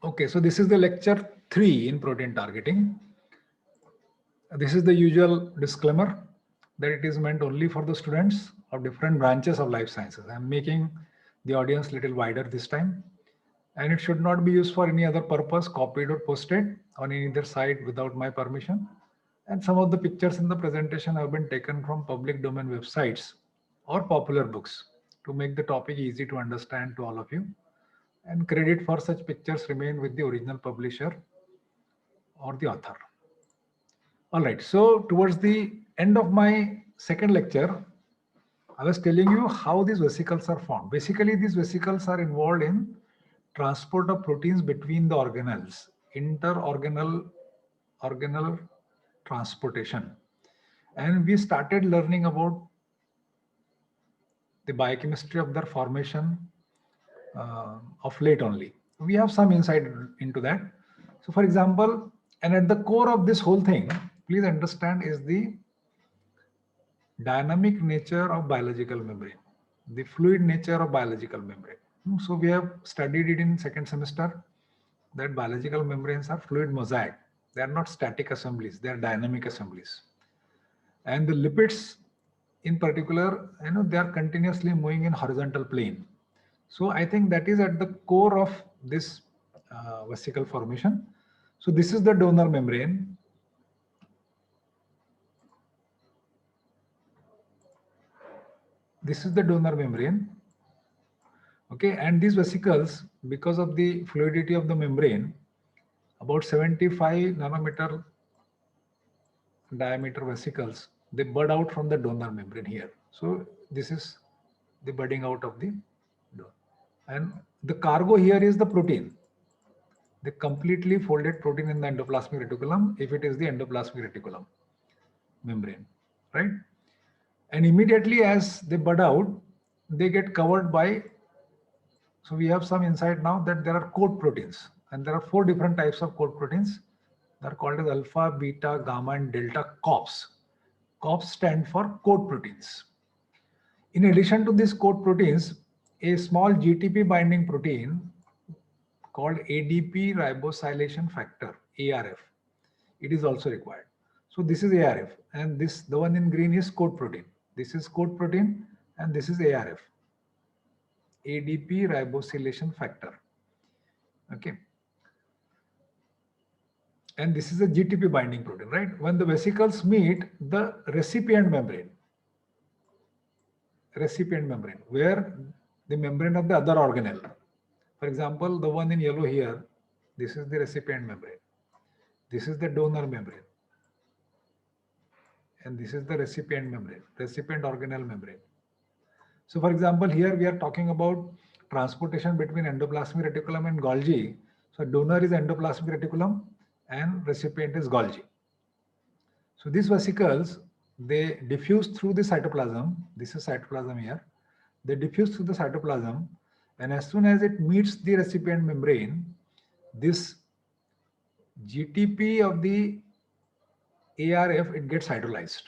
Okay, so this is the lecture 3 in protein targeting. This is the usual disclaimer that it is meant only for the students of different branches of life sciences. I'm making the audience little wider this time, and it should not be used for any other purpose, copied or posted on any other site without my permission. And some of the pictures in the presentation have been taken from public domain websites or popular books to make the topic easy to understand to all of you. And credit for such pictures remain with the original publisher or the author. All right, so towards the end of my second lecture, I was telling you how these vesicles are formed. Basically, these vesicles are involved in transport of proteins between the organelles, organelle transportation. And we started learning about the biochemistry of their formation of late only. We have some insight into that. So for example, and at the core of this whole thing, please understand, is the dynamic nature of biological membrane, the fluid nature of biological membrane. So we have studied it in second semester that biological membranes are fluid mosaic. They are not static assemblies, they are dynamic assemblies. And the lipids in particular, they are continuously moving in horizontal plane. So I think that is at the core of this vesicle formation. So this is the donor membrane. This is the donor membrane. Okay, and these vesicles, because of the fluidity of the membrane, about 75 nanometer diameter vesicles, they bud out from the donor membrane here. So this is the budding out of the donor. And the cargo here is the protein, the completely folded protein in the endoplasmic reticulum, if it is the endoplasmic reticulum membrane, right? And immediately as they bud out, they get covered by, so we have some insight now that there are coat proteins, and there are 4 different types of coat proteins. They are called as alpha, beta, gamma, and delta COPs. COPs stand for coat proteins. In addition to these coat proteins, a small GTP binding protein called ADP ribosylation factor, ARF, it is also required. So this is ARF, and this, the one in green, is coat protein. This is coat protein, and this is ARF, ADP ribosylation factor. Okay. And this is a GTP binding protein, right? When the vesicles meet the recipient membrane, where the membrane of the other organelle. For example, the one in yellow here, this is the recipient membrane. This is the donor membrane. And this is the recipient membrane, recipient organelle membrane. So for example, here we are talking about transportation between endoplasmic reticulum and Golgi. So donor is endoplasmic reticulum and recipient is Golgi. So these vesicles, they diffuse through the cytoplasm. This is cytoplasm here. They diffuse through the cytoplasm, and as soon as it meets the recipient membrane, this GTP of the ARF, it gets hydrolyzed.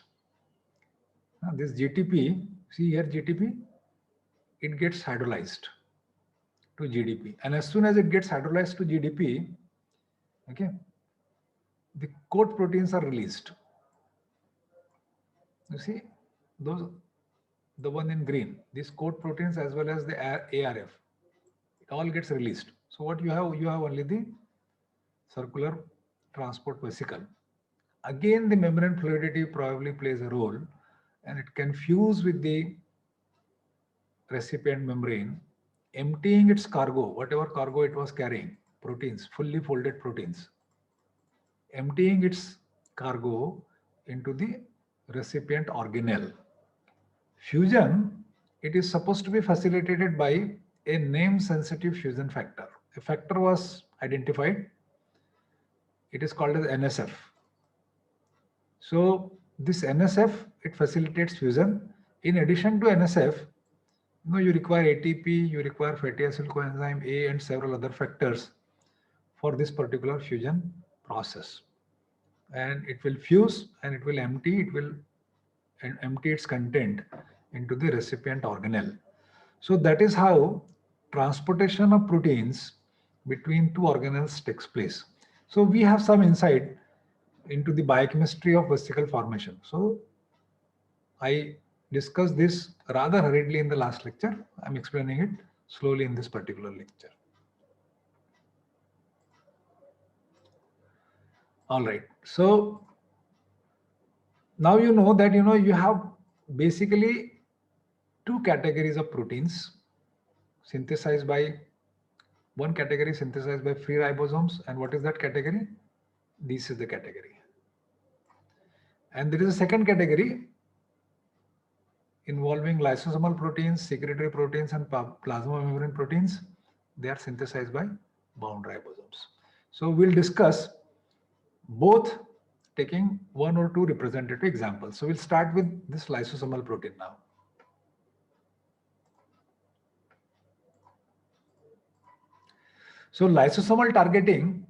Now this GTP, see here GTP, it gets hydrolyzed to GDP. And as soon as it gets hydrolyzed to GDP, okay, the coat proteins are released. You see, those, the one in green, these coat proteins as well as the ARF, it all gets released. So what you have only the circular transport vesicle. Again, the membrane fluidity probably plays a role, and it can fuse with the recipient membrane, emptying its cargo, whatever cargo it was carrying, proteins, fully folded proteins, emptying its cargo into the recipient organelle. Fusion, it is supposed to be facilitated by a name-sensitive fusion factor. A factor was identified. It is called as NSF. So this NSF, it facilitates fusion. In addition to NSF, you require ATP, you require fatty acid coenzyme A, and several other factors for this particular fusion process. And it will fuse and it will empty its content into the recipient organelle. So that is how transportation of proteins between two organelles takes place. So we have some insight into the biochemistry of vesicle formation. So I discussed this rather hurriedly in the last lecture. I'm explaining it slowly in this particular lecture. All right. So now you know that you have basically two categories of proteins synthesized by one category synthesized by free ribosomes. And what is that category? This is the category. And there is a second category involving lysosomal proteins, secretory proteins, and plasma membrane proteins. They are synthesized by bound ribosomes. So we'll discuss both, taking one or two representative examples. So we'll start with this lysosomal protein now. So lysosomal targeting,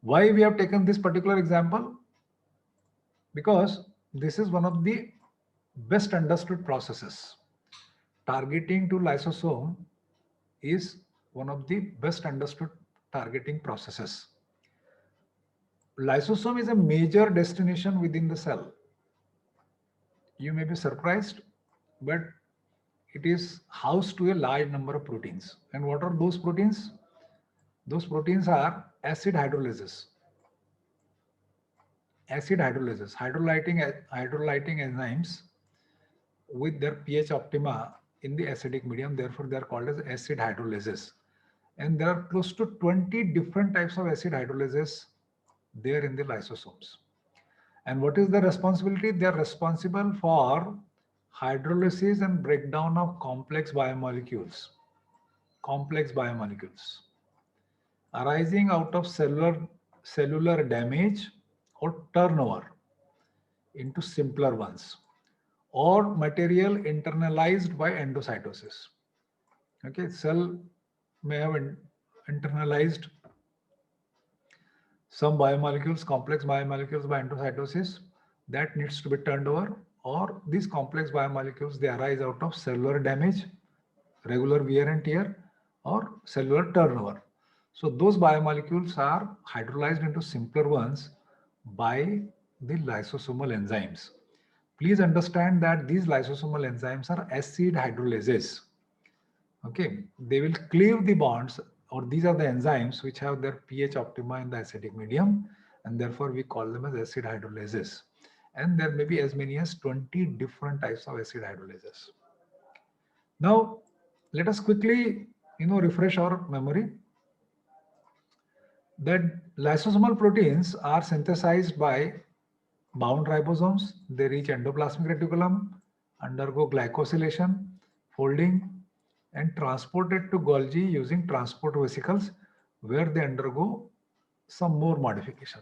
why we have taken this particular example? Because this is one of the best understood processes. Targeting to lysosome is one of the best understood targeting processes. Lysosome is a major destination within the cell. You may be surprised, but it is housed to a large number of proteins. And what are those proteins? Those proteins are acid hydrolases. Acid hydrolases, hydrolyting enzymes with their pH optima in the acidic medium. Therefore, they are called as acid hydrolases. And there are close to 20 different types of acid hydrolases there in the lysosomes. And what is the responsibility? They are responsible for hydrolysis and breakdown of complex biomolecules arising out of cellular damage or turnover into simpler ones, or material internalized by endocytosis. Okay, cell may have internalized some biomolecules, complex biomolecules by endocytosis, that needs to be turned over, or these complex biomolecules, they arise out of cellular damage, regular wear and tear, or cellular turnover. So those biomolecules are hydrolyzed into simpler ones by the lysosomal enzymes. Please understand that these lysosomal enzymes are acid hydrolases. Okay, they will cleave the bonds, or these are the enzymes which have their pH optima in the acidic medium, and therefore we call them as acid hydrolases. And there may be as many as 20 different types of acid hydrolases. Now, let us quickly, refresh our memory that lysosomal proteins are synthesized by bound ribosomes. They reach endoplasmic reticulum, undergo glycosylation, folding, and transported to Golgi using transport vesicles, where they undergo some more modification.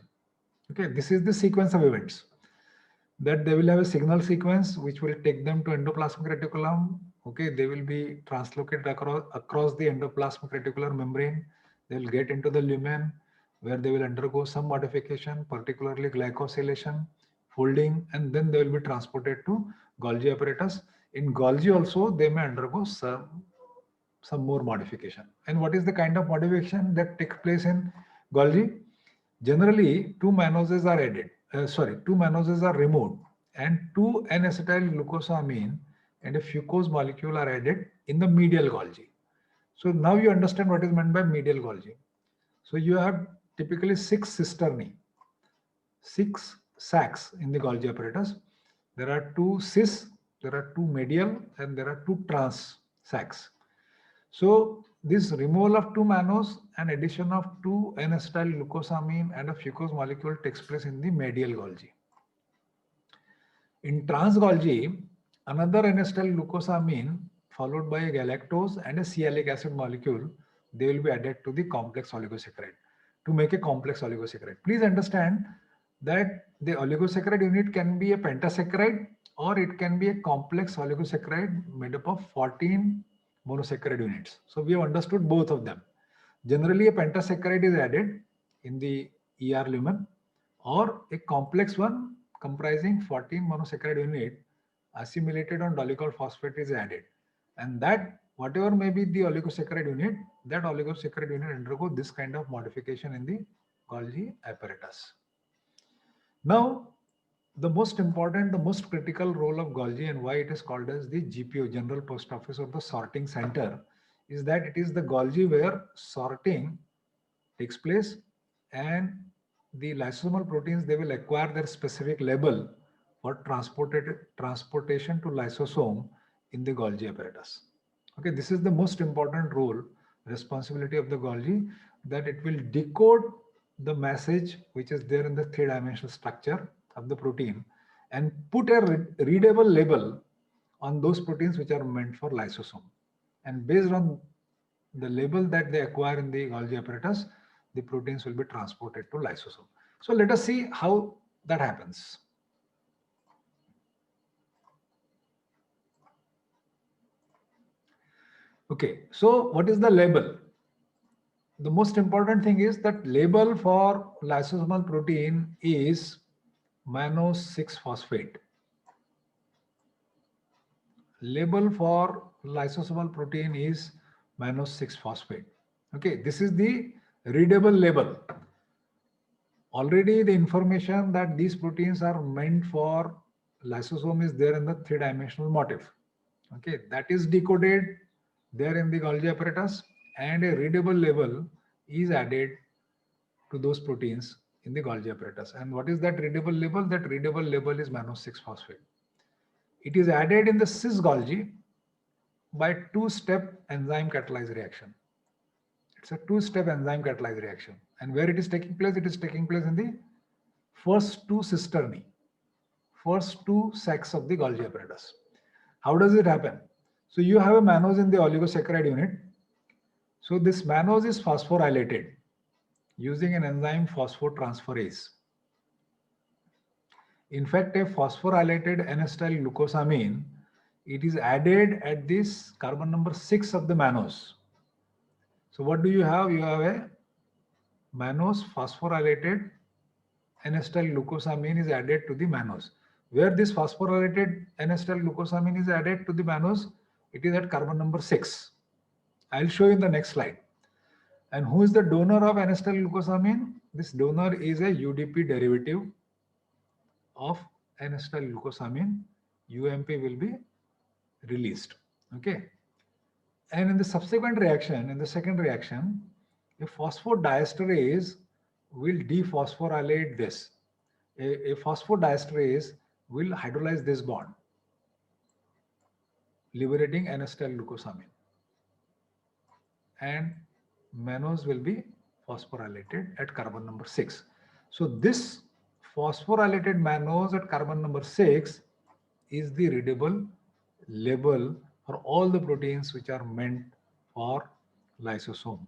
Okay, this is the sequence of events. That they will have a signal sequence which will take them to endoplasmic reticulum. Okay, they will be translocated across the endoplasmic reticular membrane. They will get into the lumen, where they will undergo some modification, particularly glycosylation, folding, and then they will be transported to Golgi apparatus. In Golgi also, they may undergo some more modification. And what is the kind of modification that takes place in Golgi? Generally, two mannoses are added. Two mannoses are removed, and 2N-acetyl glucosamine and a fucose molecule are added in the medial Golgi. So now you understand what is meant by medial Golgi. So you have typically 6 cisternae, 6 sacs in the Golgi apparatus. There are 2 cis, there are 2 medial, and there are 2 trans sacs. So this removal of 2 mannose and addition of 2N-acetyl glucosamine and a fucose molecule takes place in the medial Golgi. In trans Golgi, another N-acetyl glucosamine followed by a galactose and a sialic acid molecule, they will be added to the complex oligosaccharide to make a complex oligosaccharide. Please understand that the oligosaccharide unit can be a pentasaccharide, or it can be a complex oligosaccharide made up of 14 monosaccharide units. So we have understood both of them. Generally, a pentasaccharide is added in the ER lumen, or a complex one comprising 14 monosaccharide unit assimilated on dolichol phosphate is added. And that whatever may be the oligosaccharide unit, that oligosaccharide unit undergo this kind of modification in the Golgi apparatus. Now, the most important, the most critical role of Golgi and why it is called as the GPO, General Post Office, or the sorting center, is that it is the Golgi where sorting takes place, and the lysosomal proteins, they will acquire their specific label for transportation to lysosome in the Golgi apparatus. Okay, this is the most important role, responsibility of the Golgi, that it will decode the message which is there in the three-dimensional structure of the protein and put a readable label on those proteins which are meant for lysosome. And based on the label that they acquire in the Golgi apparatus, the proteins will be transported to lysosome. So let us see how that happens. Okay, so what is the label? The most important thing is that label for lysosomal protein is mannose 6-phosphate. Label for lysosomal protein is mannose 6-phosphate. Okay, this is the readable label. Already the information that these proteins are meant for lysosome is there in the three-dimensional motif. Okay, that is decoded there in the Golgi apparatus, and a readable label is added to those proteins in the Golgi apparatus. And what is that readable label? That readable label is mannose 6-phosphate. It is added in the cis Golgi by two-step enzyme catalyzed reaction. It's a two-step enzyme catalyzed reaction. And where it is taking place? It is taking place in the first two cisternae, first two sacs of the Golgi apparatus. How does it happen? So you have a mannose in the oligosaccharide unit. So this mannose is phosphorylated using an enzyme phosphotransferase. In fact, a phosphorylated N-acetyl glucosamine, it is added at this carbon number 6 of the mannose. So what do you have? You have a mannose phosphorylated N-acetyl glucosamine is added to the mannose. Where this phosphorylated N-acetyl glucosamine is added to the mannose, it is at carbon number 6. I'll show you in the next slide. And who is the donor of N-acetyl glucosamine? This donor is a UDP derivative of N-acetyl glucosamine. UMP will be released. Okay. And in the subsequent reaction, in the second reaction, a phosphodiesterase will dephosphorylate this. A phosphodiesterase will hydrolyze this bond, liberating N-acetyl glucosamine. And mannose will be phosphorylated at carbon number 6. So this phosphorylated mannose at carbon number 6 is the readable label for all the proteins which are meant for lysosome,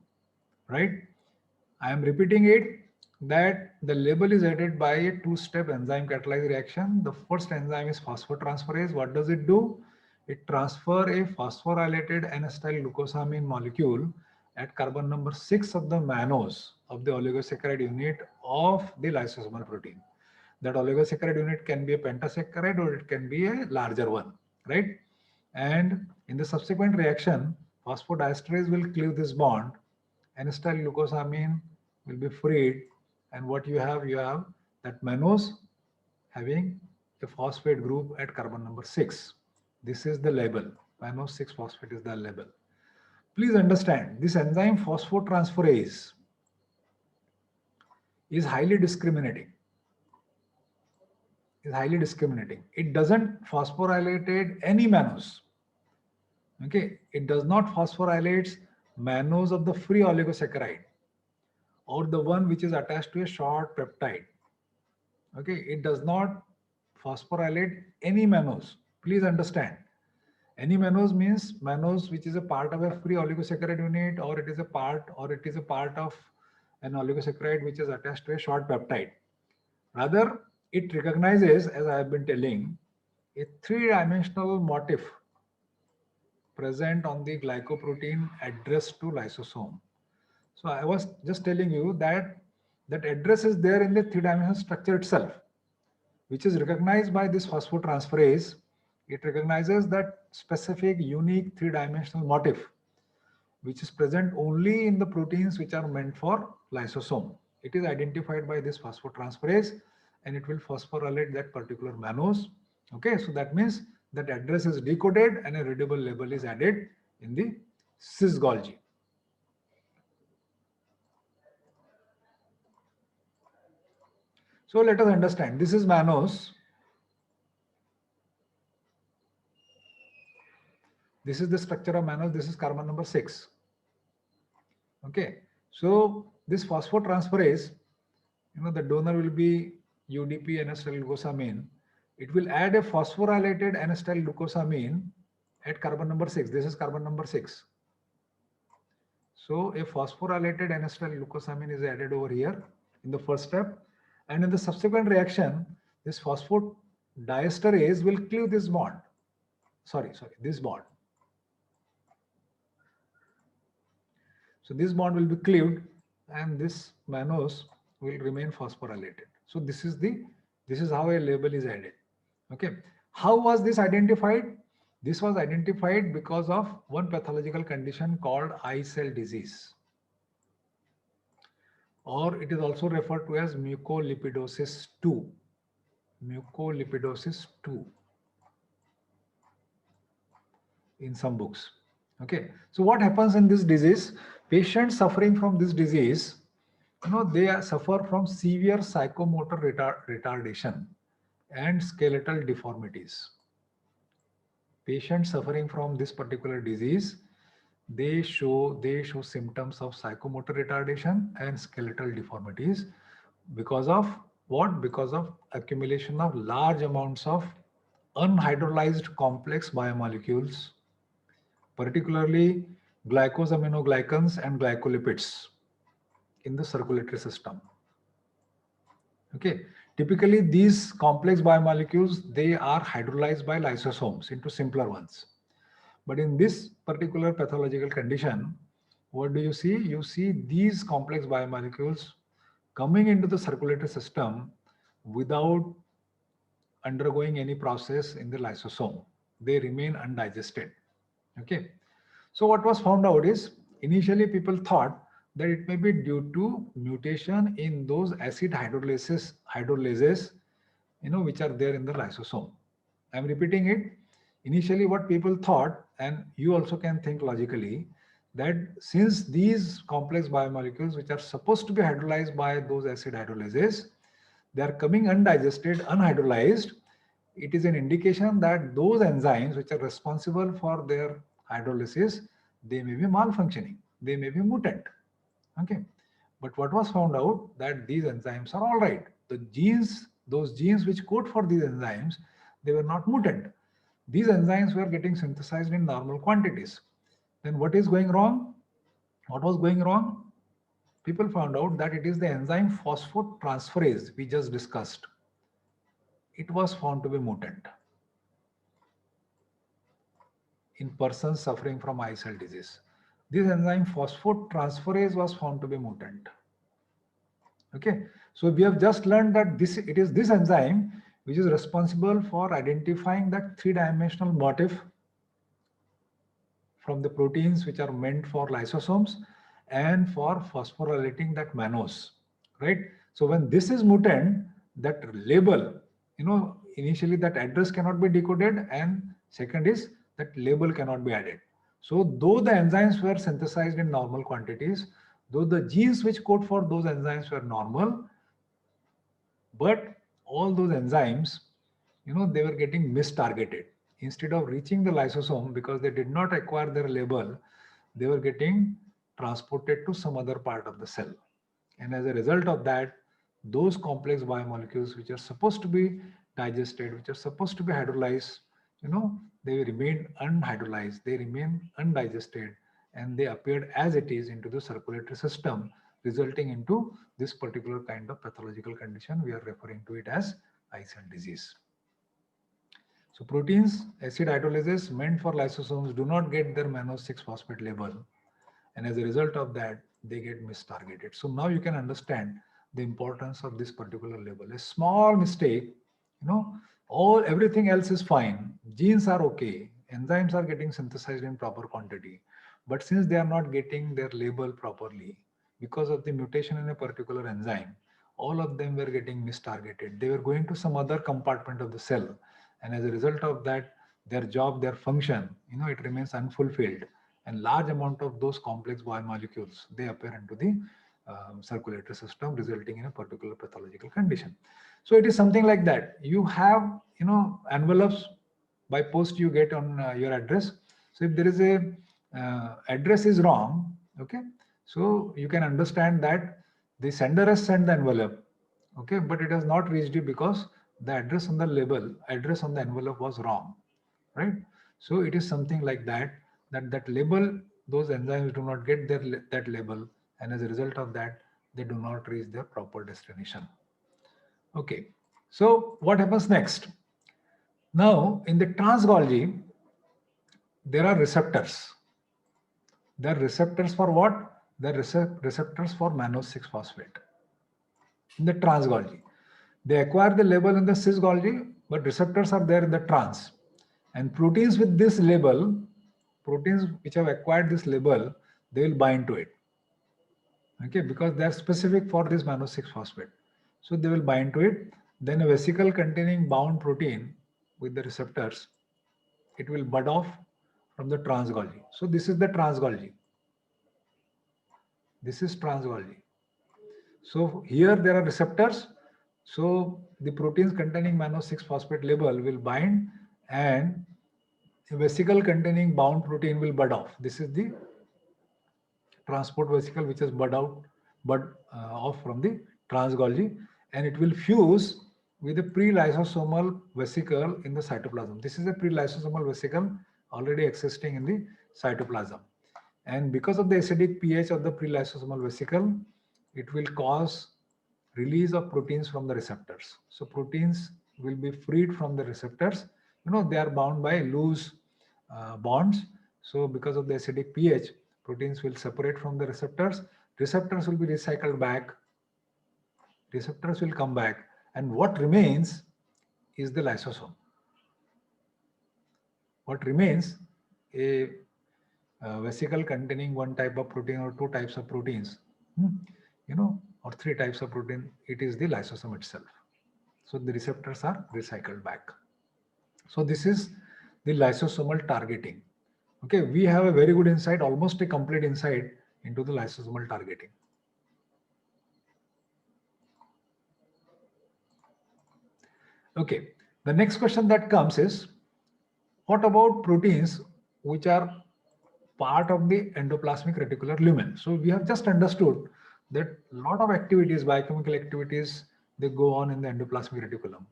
right? I am repeating it, that the label is added by a two-step enzyme catalyzed reaction. The first enzyme is phosphotransferase. What does it do? It transfers a phosphorylated N-acetyl glucosamine molecule at carbon number 6 of the mannose of the oligosaccharide unit of the lysosomal protein. That oligosaccharide unit can be a pentasaccharide or it can be a larger one, right? And in the subsequent reaction, phosphodiesterase will cleave this bond, N-acetyl glucosamine will be freed, and what you have that mannose having a phosphate group at carbon number 6. This is the label. Mannose 6-phosphate is the label. Please understand, this enzyme phosphotransferase is highly discriminating. It doesn't phosphorylate any mannose. Okay, it does not phosphorylate mannose of the free oligosaccharide or the one which is attached to a short peptide. Okay, it does not phosphorylate any mannose. Please understand. Any mannose means mannose which is a part of a free oligosaccharide unit, or it is a part of an oligosaccharide which is attached to a short peptide. Rather, it recognizes, as I have been telling, a three-dimensional motif present on the glycoprotein addressed to lysosome. So I was just telling you that that address is there in the three-dimensional structure itself, which is recognized by this phosphotransferase, It recognizes that specific, unique, three-dimensional motif, which is present only in the proteins which are meant for lysosome. It is identified by this phosphotransferase, and it will phosphorylate that particular mannose. Okay, so that means that address is decoded and a readable label is added in the cis Golgi. So let us understand. This is mannose. This is the structure of mannose. This is carbon number 6. Okay, so this phosphotransferase, the donor will be UDP N-acetyl glucosamine. It will add a phosphorylated N-acetyl glucosamine at carbon number 6. This is carbon number 6. So a phosphorylated N-acetyl glucosamine is added over here in the first step, and in the subsequent reaction, this phosphodiesterase will cleave this bond. This bond. So this bond will be cleaved, and this mannose will remain phosphorylated. So this is how a label is added. Okay, how was this identified? This was identified because of one pathological condition called eye cell disease, or it is also referred to as mucolipidosis 2. Mucolipidosis 2 in some books. Okay, so what happens in this disease? Patients suffering from this disease, they suffer from severe psychomotor retardation and skeletal deformities. Patients suffering from this particular disease, they show symptoms of psychomotor retardation and skeletal deformities because of what? Because of accumulation of large amounts of unhydrolyzed complex biomolecules, particularly glycosaminoglycans and glycolipids in the circulatory system. Okay, typically these complex biomolecules, they are hydrolyzed by lysosomes into simpler ones. But in this particular pathological condition, what do you see? You see these complex biomolecules coming into the circulatory system without undergoing any process in the lysosome. They remain undigested. Okay. So what was found out is, initially people thought that it may be due to mutation in those acid hydrolases, which are there in the lysosome. I'm repeating it. Initially, what people thought, and you also can think logically, that since these complex biomolecules, which are supposed to be hydrolyzed by those acid hydrolases, they are coming undigested, unhydrolyzed, it is an indication that those enzymes which are responsible for their hydrolysis, they may be malfunctioning, they may be mutant. Okay, but what was found out that these enzymes are all right. Those genes which code for these enzymes, they were not mutant. These enzymes were getting synthesized in normal quantities. Then what is going wrong? What was going wrong? People found out that it is the enzyme phosphotransferase we just discussed. It was found to be mutant in persons suffering from eye cell disease. This enzyme phosphotransferase was found to be mutant. Okay, so we have just learned that it is this enzyme which is responsible for identifying that three-dimensional motif from the proteins which are meant for lysosomes and for phosphorylating that mannose, right? So when this is mutant, that label, initially that address cannot be decoded, and second is that label cannot be added. So though the enzymes were synthesized in normal quantities, though the genes which code for those enzymes were normal, but all those enzymes, they were getting mistargeted. Instead of reaching the lysosome, because they did not acquire their label, they were getting transported to some other part of the cell. And as a result of that, those complex biomolecules which are supposed to be digested, which are supposed to be hydrolyzed, they remain unhydrolyzed, they remain undigested, and they appeared as it is into the circulatory system, resulting into this particular kind of pathological condition. We are referring to it as eye cell disease. So proteins, acid hydrolases meant for lysosomes do not get their mannose 6-phosphate label. And as a result of that, they get mistargeted. So now you can understand the importance of this particular label. A small mistake, Everything else is fine. Genes are okay. Enzymes are getting synthesized in proper quantity. But since they are not getting their label properly because of the mutation in a particular enzyme, all of them were getting mistargeted. They were going to some other compartment of the cell. And as a result of that, their job, their function, it remains unfulfilled. And large amount of those complex biomolecules, they appear into the circulatory system, resulting in a particular pathological condition. So it is something like that. You have, envelopes by post you get on your address. So if there is a address is wrong, okay, so you can understand that the sender has sent the envelope, okay, but it has not reached you because the address on the label, address on the envelope was wrong, right? So it is something like that, that label, those enzymes do not get that label, and as a result of that, they do not reach their proper destination. Okay, so what happens next? Now, in the trans Golgi, there are receptors. There are receptors for what? There are receptors for mannose 6-phosphate. In the trans Golgi, they acquire the label in the cis Golgi, but receptors are there in the trans. And proteins with this label, proteins which have acquired this label, they will bind to it. Okay, because they are specific for this mannose 6-phosphate. So they will bind to it. Then a vesicle containing bound protein with the receptors, it will bud off from the trans Golgi. So this is the trans Golgi. This is trans Golgi. So here there are receptors. So the proteins containing mannose 6-phosphate label will bind, and a vesicle containing bound protein will bud off. This is the transport vesicle which is bud off from the trans Golgi, and it will fuse with a pre-lysosomal vesicle in the cytoplasm. This is a pre-lysosomal vesicle already existing in the cytoplasm. And because of the acidic pH of the pre-lysosomal vesicle, it will cause release of proteins from the receptors. So proteins will be freed from the receptors. They are bound by loose bonds. So because of the acidic pH, proteins will separate from the receptors. Receptors will be recycled back. Receptors will come back. And what remains is the lysosome. What remains, a vesicle containing one type of protein or two types of proteins, or three types of protein, it is the lysosome itself. So the receptors are recycled back. So this is the lysosomal targeting. Okay, we have a very good insight, almost a complete insight into the lysosomal targeting. Okay, the next question that comes is, what about proteins which are part of the endoplasmic reticular lumen? So we have just understood that a lot of activities, biochemical activities, they go on in the endoplasmic reticulum.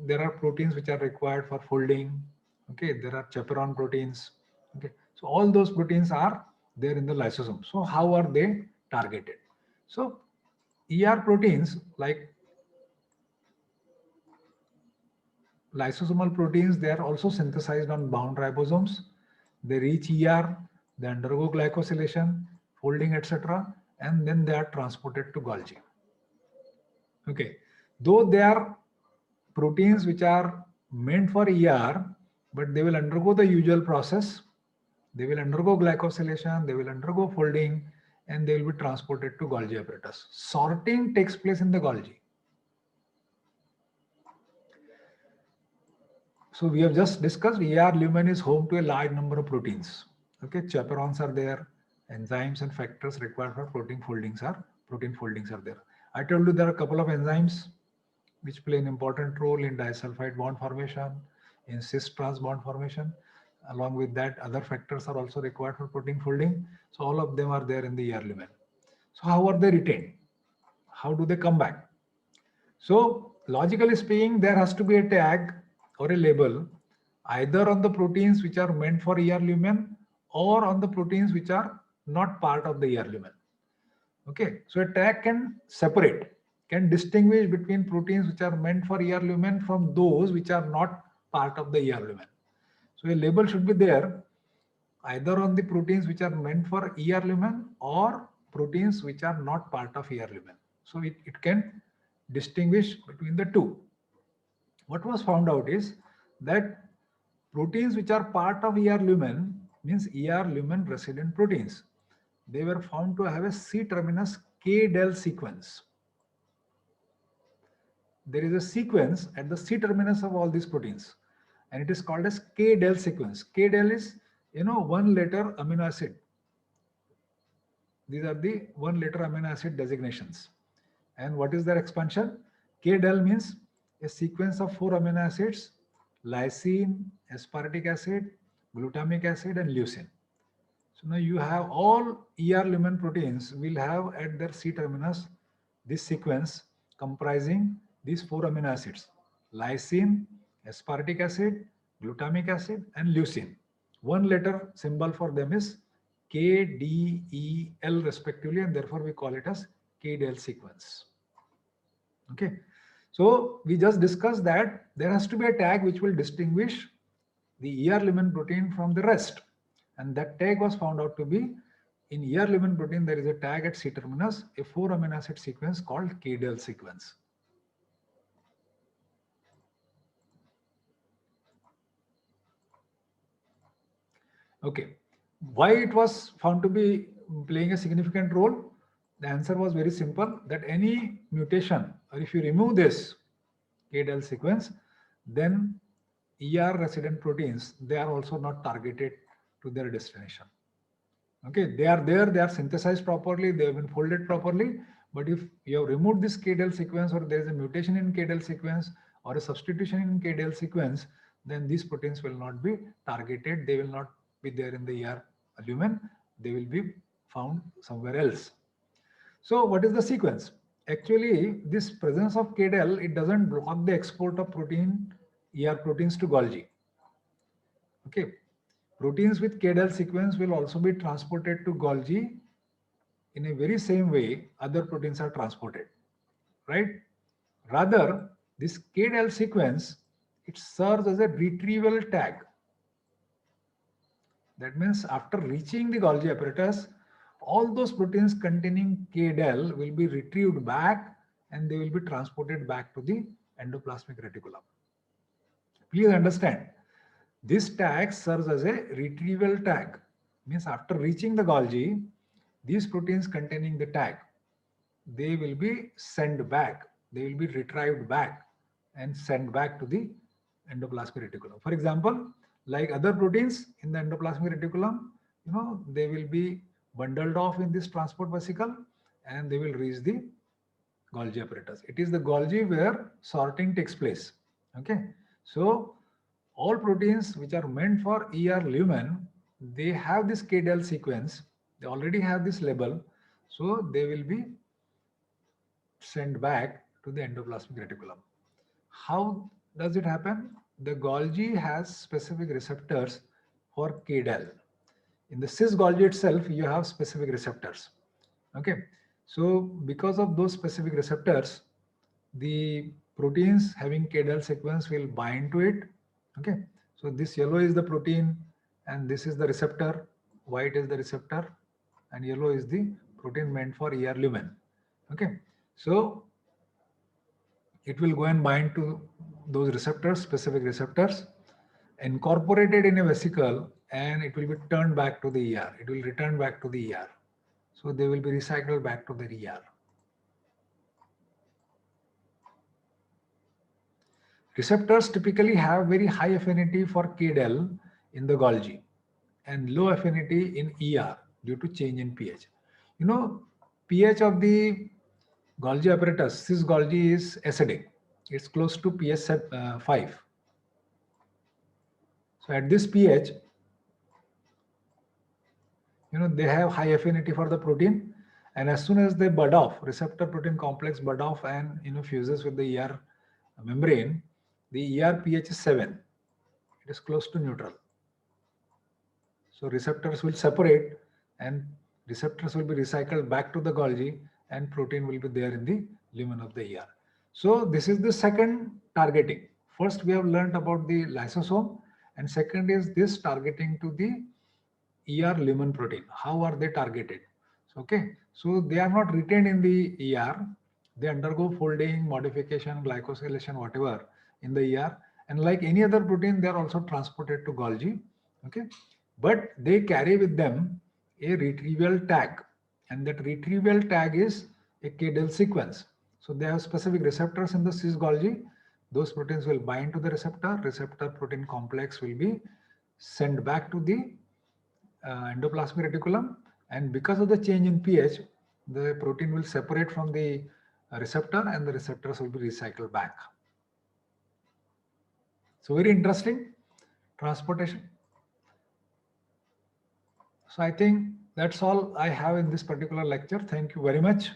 There are proteins which are required for folding. Okay, there are chaperone proteins. Okay, so all those proteins are there in the lysosome. So how are they targeted? So ER proteins like lysosomal proteins, they are also synthesized on bound ribosomes. They reach ER, they undergo glycosylation, folding, etc., and then they are transported to Golgi. Okay, though they are proteins which are meant for ER, but they will undergo the usual process. They will undergo glycosylation, they will undergo folding, and they will be transported to Golgi apparatus. Sorting takes place in the Golgi. So we have just discussed ER lumen is home to a large number of proteins. Okay, chaperones are there, enzymes and factors required for protein foldings are there. I told you there are a couple of enzymes which play an important role in disulfide bond formation, in cis trans bond formation. Along with that, other factors are also required for protein folding. So all of them are there in the ER lumen. So how are they retained? How do they come back? So logically speaking, there has to be a tag or a label either on the proteins which are meant for ER lumen or on the proteins which are not part of the ER lumen. Okay, so a tag can distinguish between proteins which are meant for ER lumen from those which are not part of the ER lumen. So a label should be there either on the proteins which are meant for ER lumen or proteins which are not part of ER lumen. So it can distinguish between the two. What was found out is that proteins which are part of ER lumen, means ER lumen resident proteins, they were found to have a C-terminus K-del sequence. There is a sequence at the C-terminus of all these proteins, and it is called as K-del sequence. K-del is, one letter amino acid. These are the one letter amino acid designations. And what is their expansion? K-del means a sequence of 4 amino acids: lysine, aspartic acid, glutamic acid, and leucine. So now you have all ER lumen proteins will have at their C-terminus this sequence comprising these 4 amino acids: lysine, aspartic acid, glutamic acid, and leucine. One letter symbol for them is K, D, E, L respectively, and therefore we call it as K-del sequence. Okay. So we just discussed that there has to be a tag which will distinguish the ER lumen protein from the rest. And that tag was found out to be, in ER lumen protein, there is a tag at C-terminus, a 4 amino acid sequence called K-del sequence. Okay. Why it was found to be playing a significant role? The answer was very simple, that any mutation, or if you remove this K-del sequence, then ER resident proteins, they are also not targeted to their destination. Okay, they are there, they are synthesized properly, they have been folded properly. But if you have removed this K-del sequence, or there is a mutation in K-del sequence, or a substitution in K-del sequence, then these proteins will not be targeted. They will not be there in the ER lumen. They will be found somewhere else. So what is the sequence? Actually, this presence of K-del, it doesn't block the export of protein, ER proteins to Golgi. Okay. Proteins with K-del sequence will also be transported to Golgi in a very same way other proteins are transported, right? Rather, this K-del sequence, it serves as a retrieval tag. That means after reaching the Golgi apparatus, all those proteins containing K-del will be retrieved back and they will be transported back to the endoplasmic reticulum. Please understand, this tag serves as a retrieval tag. Means after reaching the Golgi, these proteins containing the tag, they will be sent back. They will be retrieved back and sent back to the endoplasmic reticulum. For example, like other proteins in the endoplasmic reticulum, they will be bundled off in this transport vesicle and they will reach the Golgi apparatus. It is the Golgi where sorting takes place. Okay. So all proteins which are meant for ER lumen, they have this K-del sequence. They already have this label. So they will be sent back to the endoplasmic reticulum. How does it happen? The Golgi has specific receptors for K-del. In the cis Golgi itself, you have specific receptors. Okay. So because of those specific receptors, the proteins having K-del sequence will bind to it. Okay. So this yellow is the protein and this is the receptor. White is the receptor and yellow is the protein meant for ER lumen. Okay. So it will go and bind to those receptors, specific receptors, incorporated in a vesicle, and it will be turned back to the ER. It will return back to the ER. So they will be recycled back to the ER. Receptors typically have very high affinity for K-del in the Golgi and low affinity in ER due to change in pH. pH of the Golgi apparatus, cis Golgi, is acidic. It's close to pH 5. So at this pH, they have high affinity for the protein, and as soon as they bud off, receptor protein complex bud off and fuses with the ER membrane, the ER pH is 7. It is close to neutral. So receptors will separate and receptors will be recycled back to the Golgi and protein will be there in the lumen of the ER. So this is the second targeting. First, we have learned about the lysosome, and second is this targeting to the ER lumen protein. How are they targeted? Okay, so they are not retained in the ER. They undergo folding, modification, glycosylation, whatever, in the ER. And like any other protein, they are also transported to Golgi. Okay, but they carry with them a retrieval tag, and that retrieval tag is a Cadel sequence. So they have specific receptors in the cis Golgi. Those proteins will bind to the receptor. Receptor protein complex will be sent back to the endoplasmic reticulum, and because of the change in pH, the protein will separate from the receptor and the receptors will be recycled back. So very interesting transportation. So I think that's all I have in this particular lecture. Thank you very much.